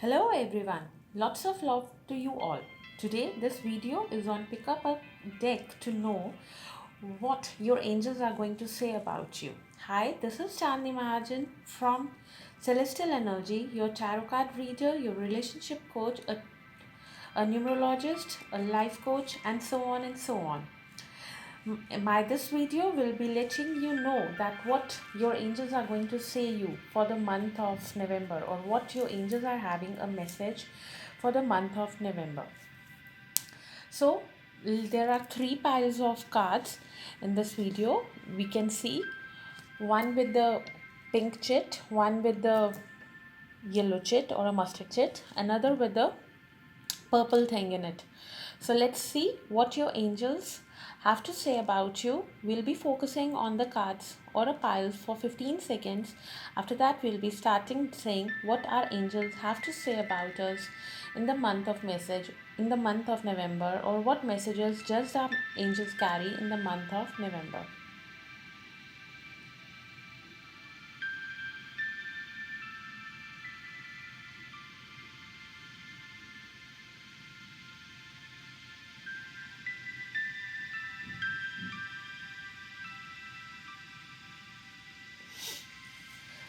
Hello everyone, lots of love to you all. Today this video is on pick up a deck to know what your angels are going to say about you. Hi, this is Chandni Mahajan from Celestial Energy, your tarot card reader, your relationship coach, a numerologist, a life coach, and so on and so on. By this video will be letting you know that what your angels are going to say you for the month of November, or what your angels are having a message for the month of November. So there are three piles of cards in this video. We can see one with the pink chit, one with the yellow chit or a mustard chit, another with the purple thing in it. So let's see what your angels have to say about you. We'll be focusing on the cards or a pile for 15 seconds. After that, we'll be starting saying what our angels have to say about us in the month of message in the month of November, or what messages does our angels carry in the month of November.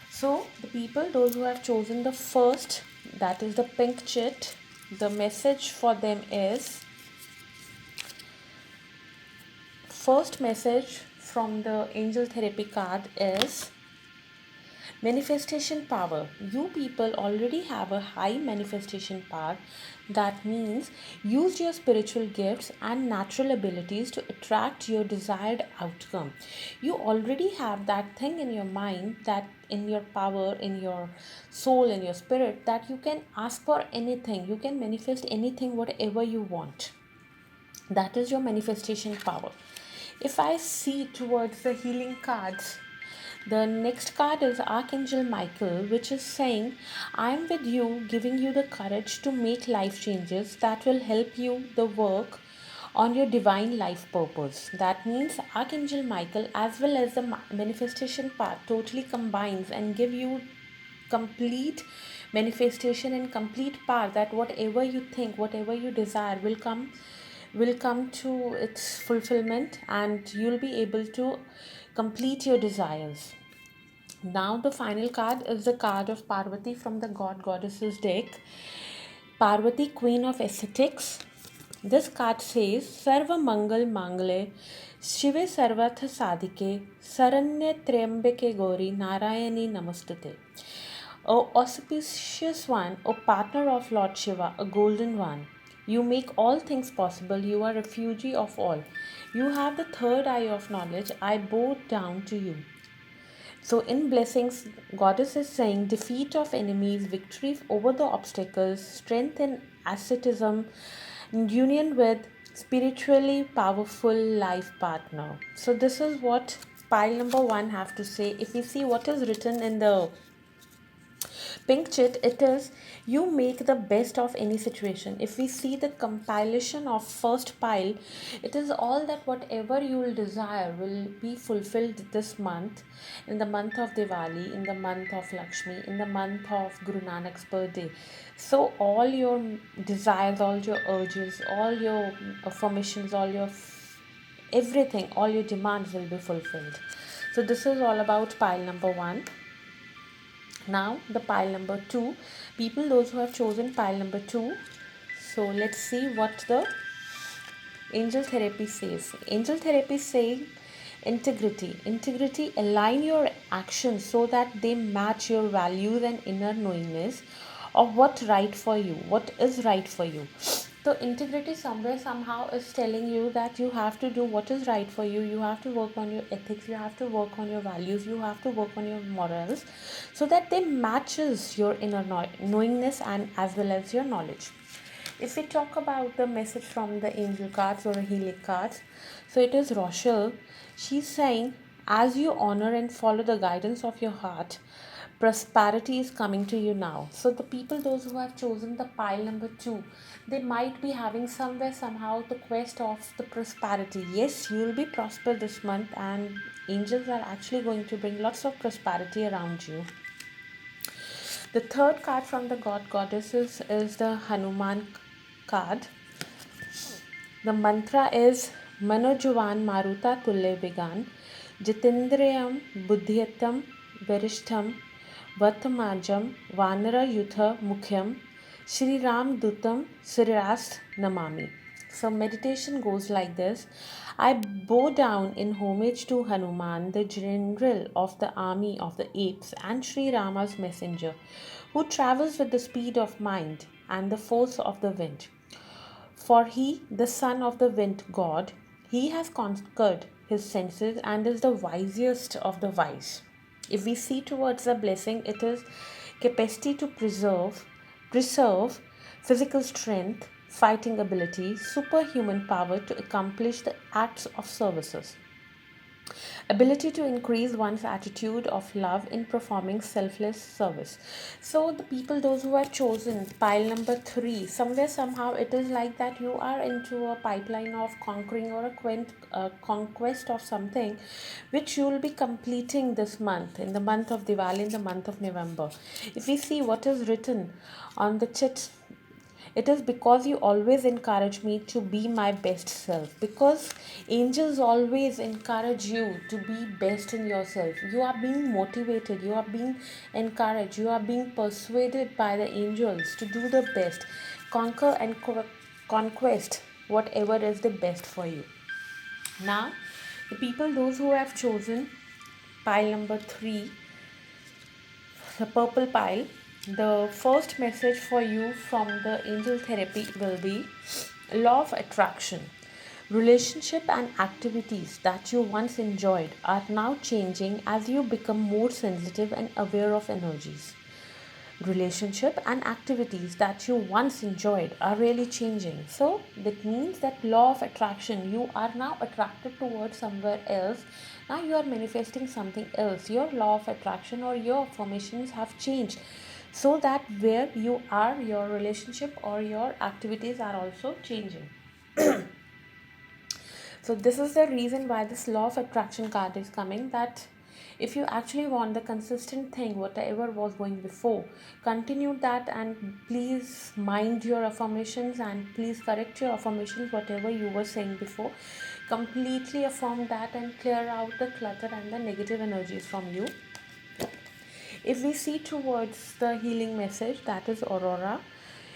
So the people, those who have chosen the first, that is the pink chit, the message for them is, first message from the angel therapy card is manifestation power. You people already have a high manifestation power. That means use your spiritual gifts and natural abilities to attract your desired outcome. You already have that thing in your mind, that in your power, in your soul, in your spirit, that you can ask for anything. You can manifest anything, whatever you want. That is your manifestation power. If I see towards the healing cards, the next card is Archangel Michael, which is saying, I am with you, giving you the courage to make life changes that will help you the work on your divine life purpose. That means Archangel Michael as well as the manifestation part totally combines and give you complete manifestation and complete power, that whatever you think, whatever you desire will come to its fulfillment, and you'll be able to complete your desires. Now the final card is the card of Parvati from the God Goddesses deck. Parvati, Queen of Aesthetics. This card says, Sarva Mangal Mangle, Shive Sarvatha Sadike, Saranya Triambake Gori, Narayani Namastute. O auspicious one, O partner of Lord Shiva, a golden one. You make all things possible. You are refugee of all. You have the third eye of knowledge. I bow down to you. So, in blessings, Goddess is saying defeat of enemies, victory over the obstacles, strength in asceticism, union with spiritually powerful life partner. So, this is what pile number one have to say. If we see what is written in the pink chit, it is you make the best of any situation. If we see the compilation of first pile, it is all that whatever you will desire will be fulfilled this month, in the month of Diwali, in the month of Lakshmi, in the month of Guru Nanak's birthday. So all your desires, all your urges, all your affirmations, all your everything, all your demands will be fulfilled. So this is all about pile number one. Now the pile number two, people, those who have chosen pile number two. So let's see what the angel therapy says. Angel therapy saying integrity, align your actions so that they match your values and inner knowingness of what is right for you. So integrity somewhere somehow is telling you that you have to do what is right for you. You have to work on your ethics, you have to work on your values, you have to work on your morals, so that they matches your inner knowingness and as well as your knowledge. If we talk about the message from the angel cards or healing cards, so it is Rochelle. She's saying, as you honor and follow the guidance of your heart, prosperity is coming to you now. So the people, those who have chosen the pile number two, they might be having somewhere somehow the quest of the prosperity. Yes, you will be prosper this month, and angels are actually going to bring lots of prosperity around you. The third card from the god goddesses is the Hanuman card. The mantra is Manojuvan Maruta Tulle Vigan Jitindriyam Buddhyatam Verishtham Vartamajam Vanara Yutha Mukhyam Shri Ram Dutam Sirast Namami. So meditation goes like this. I bow down in homage to Hanuman, the general of the army of the apes, and Sri Rama's messenger, who travels with the speed of mind and the force of the wind. For he, the son of the wind god, he has conquered his senses and is the wisest of the wise. If we see towards the blessing, it is capacity to preserve physical strength, fighting ability, superhuman power to accomplish the acts of services. Ability to increase one's attitude of love in performing selfless service. So the people, those who have chosen pile number 3, somewhere somehow it is like that you are into a pipeline of conquering or a conquest of something which you will be completing this month, in the month of Diwali, in the month of November. If we see what is written on the chit, it is because you always encourage me to be my best self. Because angels always encourage you to be best in yourself. You are being motivated, you are being encouraged, you are being persuaded by the angels to do the best, conquer and conquest whatever is the best for you. Now, the people, those who have chosen pile number 3, the purple pile, the first message for you from the angel therapy will be law of attraction. Relationship and activities that you once enjoyed are now changing as you become more sensitive and aware of energies. Relationship and activities that you once enjoyed are really changing. So that means that law of attraction, you are now attracted towards somewhere else. Now you are manifesting something else. Your law of attraction or your affirmations have changed, so that where you are, your relationship or your activities are also changing. So this is the reason why this law of attraction card is coming, that if you actually want the consistent thing, whatever was going before, continue that, and please mind your affirmations and please correct your affirmations, whatever you were saying before. Completely affirm that and clear out the clutter and the negative energies from you. If we see towards the healing message, that is Aurora.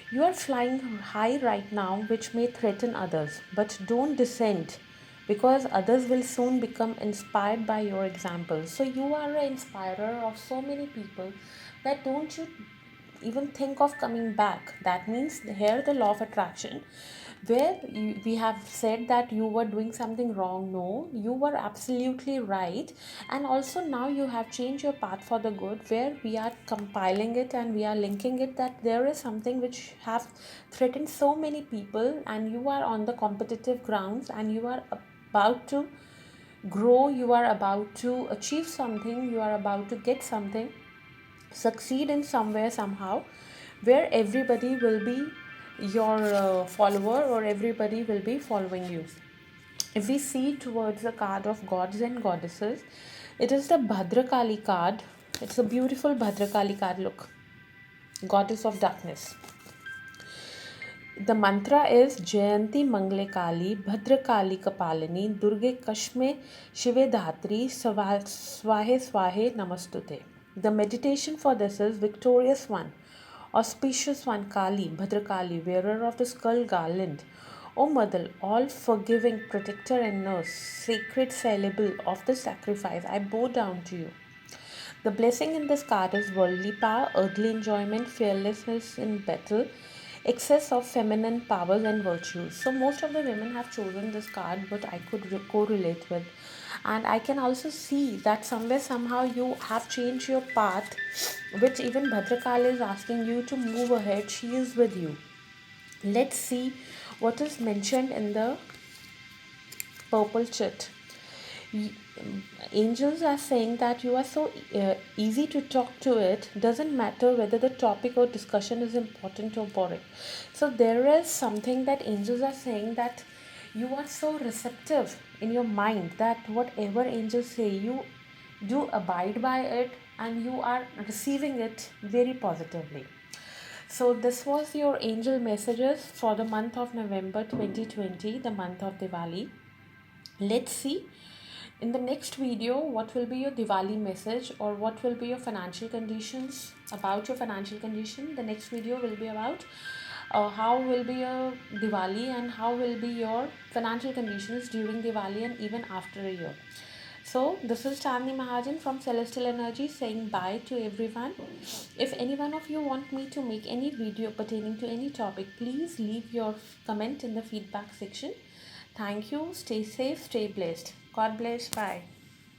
You are flying high right now, which may threaten others, but don't descend, because others will soon become inspired by your example. So you are an inspirer of so many people that don't you even think of coming back. That means here the law of attraction, where we have said that you were doing something wrong. No, you were absolutely right, and also now you have changed your path for the good, where we are compiling it and we are linking it, that there is something which have threatened so many people, and you are on the competitive grounds and you are about to grow, you are about to achieve something, you are about to get something, succeed in somewhere somehow, where everybody will be your follower or everybody will be following you. If we see towards the card of gods and goddesses, it is the Bhadrakali card. It's a beautiful Bhadrakali card. Look, goddess of darkness. The mantra is Jayanti Mangle Kali Bhadrakali Kapalini Durge Kashme Shive Dhatri Swahe Swahe Namastute. The meditation for this is Victorious One, Auspicious One Kali, Bhadrakali, wearer of the skull garland. O Mother, all forgiving protector and nurse, sacred syllable of the sacrifice, I bow down to you. The blessing in this card is worldly power, earthly enjoyment, fearlessness in battle, excess of feminine powers and virtues. So most of the women have chosen this card, but I could correlate with. And I can also see that somewhere somehow you have changed your path, which even Bhadrakali is asking you to move ahead. She is with you. Let's see what is mentioned in the purple chit. Angels are saying that you are so easy to talk to, it doesn't matter whether the topic or discussion is important or boring. So there is something that angels are saying, that you are so receptive in your mind that whatever angels say, you do abide by it, and you are receiving it very positively. So this was your angel messages for the month of November 2020, the month of Diwali. Let's see in the next video what will be your Diwali message, or what will be your financial conditions. About your financial condition, the next video will be about how will be your Diwali and how will be your financial conditions during Diwali and even after a year. So this is Chandni Mahajan from Celestial Energy saying bye to everyone. If any one of you want me to make any video pertaining to any topic, please leave your comment in the feedback section. Thank you. Stay safe, stay blessed. God bless. Bye.